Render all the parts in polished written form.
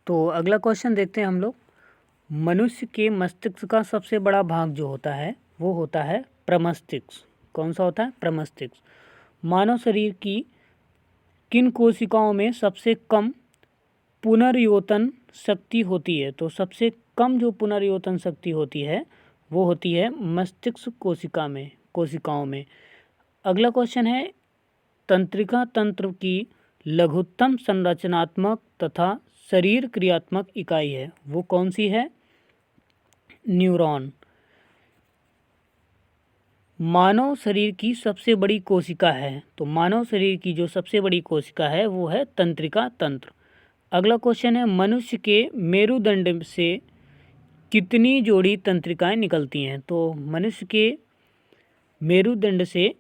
तो अगला क्वेश्चन देखते हैं हम लोग। मनुष्य के मस्तिष्क का सबसे बड़ा भाग जो होता है वो होता है प्रमस्तिष्क। कौन सा होता है? प्रमस्तिष्क। मानव शरीर की किन कोशिकाओं में सबसे कम पुनर्योतन शक्ति होती है? तो सबसे कम जो पुनर्योतन शक्ति होती है वो होती है मस्तिष्क कोशिकाओं में। अगला क्वेश्चन है, तंत्रिका तंत्र की लघुत्तम संरचनात्मक तथा शरीर क्रियात्मक इकाई है, वो कौन सी है? न्यूरॉन। मानव शरीर की सबसे बड़ी कोशिका है, तो मानव शरीर की जो सबसे बड़ी कोशिका है वो है तंत्रिका तंत्र। अगला क्वेश्चन है, मनुष्य के मेरुदंड से कितनी जोड़ी तंत्रिकाएं निकलती हैं? तो मनुष्य के मेरुदंड से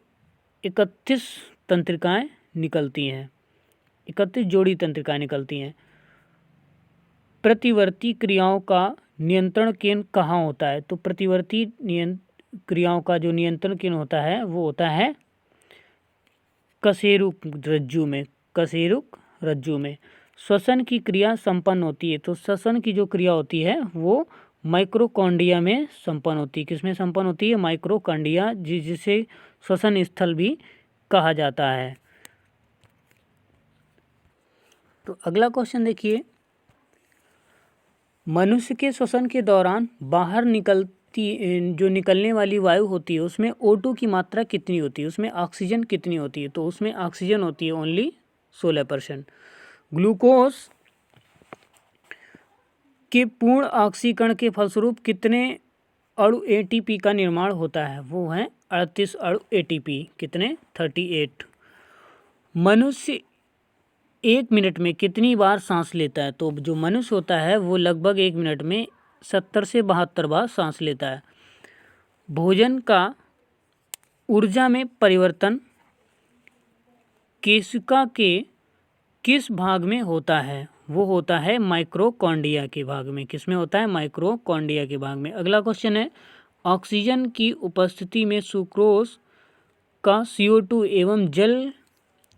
31 तंत्रिकाएं निकलती हैं, 31 जोड़ी तंत्रिकाएं निकलती हैं। प्रतिवर्ती क्रियाओं का नियंत्रण केंद्र कहाँ होता है? तो प्रतिवर्ती क्रियाओं का जो नियंत्रण केंद्र होता है वो होता है कशेरुक रज्जु में। श्वसन की क्रिया संपन्न होती है, तो श्वसन की जो क्रिया होती है वो माइक्रोकॉन्ड्रिया में संपन्न होती है। किसमें संपन्न होती है? माइक्रोकॉन्ड्रिया, जिसे श्वसन स्थल भी कहा जाता है। तो अगला क्वेश्चन देखिए, मनुष्य के श्वसन के दौरान बाहर जो निकलने वाली वायु होती है उसमें O2 की मात्रा कितनी होती है? उसमें ऑक्सीजन कितनी होती है? तो उसमें ऑक्सीजन होती है ओनली 16%। ग्लूकोज के पूर्ण ऑक्सीकरण के फलस्वरूप कितने अणु ATP का निर्माण होता है? वो है 38 अणु ATP। कितने? 38। मनुष्य 1 मिनट में कितनी बार सांस लेता है? तो जो मनुष्य होता है वो लगभग 1 मिनट में 70 से 72 बार सांस लेता है। भोजन का ऊर्जा में परिवर्तन कोशिका के किस भाग में होता है? वो होता है माइक्रोकॉन्ड्रिया के भाग में। किस में होता है? माइक्रोकॉन्ड्रिया के भाग में। अगला क्वेश्चन है, ऑक्सीजन की उपस्थिति में सुक्रोज का CO2 एवं जल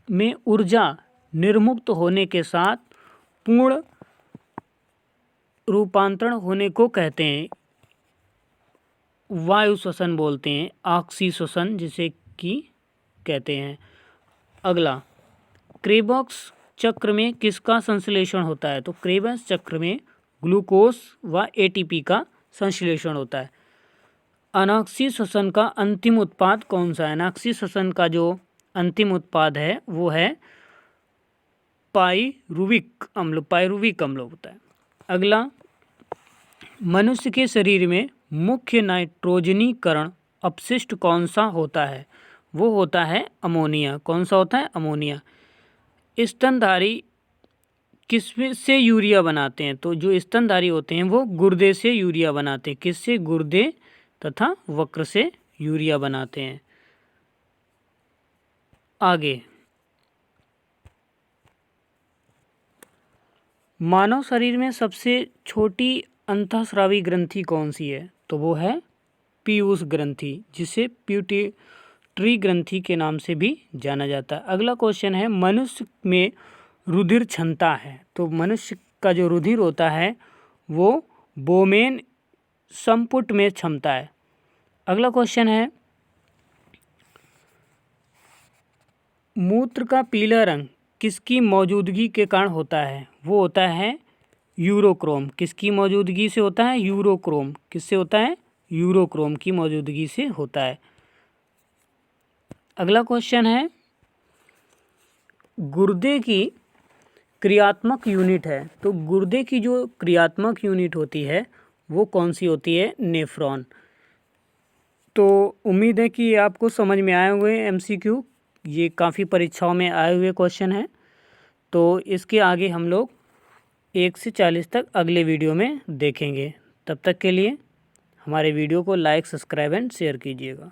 में ऊर्जा निर्मुक्त होने के साथ पूर्ण रूपांतरण होने को कहते हैं, वायु श्वसन बोलते हैं, ऑक्सी श्वसन जिसे कि कहते हैं। अगला, क्रेबॉक्स चक्र में किसका संश्लेषण होता है? तो क्रेबॉक्स चक्र में ग्लूकोज व ATP का संश्लेषण होता है। अनाक्सी श्वसन का अंतिम उत्पाद कौन सा है? अनाक्सी श्वसन का जो अंतिम उत्पाद है वो है पाइरुविक अम्ल होता है। अगला, मनुष्य के शरीर में मुख्य नाइट्रोजनीकरण अपशिष्ट कौन सा होता है? वो होता है अमोनिया। कौन सा होता है? अमोनिया। स्तनधारी किससे यूरिया बनाते हैं? तो जो स्तनधारी होते हैं वो गुर्दे से यूरिया बनाते हैं। किससे? गुर्दे तथा वक्र से यूरिया बनाते हैं। आगे, मानव शरीर में सबसे छोटी अंतःस्रावी ग्रंथि कौन सी है? तो वो है पीयूष ग्रंथि, जिसे प्यूटिट्री ग्रंथि के नाम से भी जाना जाता है। अगला क्वेश्चन है, मनुष्य में रुधिर क्षमता है, तो मनुष्य का जो रुधिर होता है वो बोमेन संपुट में क्षमता है। अगला क्वेश्चन है, मूत्र का पीला रंग किसकी मौजूदगी के कारण होता है? वो होता है यूरोक्रोम। किसकी मौजूदगी से होता है? यूरोक्रोम। किससे होता है? यूरोक्रोम की मौजूदगी से होता है। अगला क्वेश्चन है, गुर्दे की क्रियात्मक यूनिट है, तो गुर्दे की जो क्रियात्मक यूनिट होती है वो कौन सी होती है? नेफ्रॉन। तो उम्मीद है कि आपको समझ में आए हुए MCQ, ये काफ़ी परीक्षाओं में आए हुए क्वेश्चन हैं। तो इसके आगे हम लोग 1 से 40 तक अगले वीडियो में देखेंगे। तब तक के लिए हमारे वीडियो को लाइक, सब्सक्राइब एंड शेयर कीजिएगा।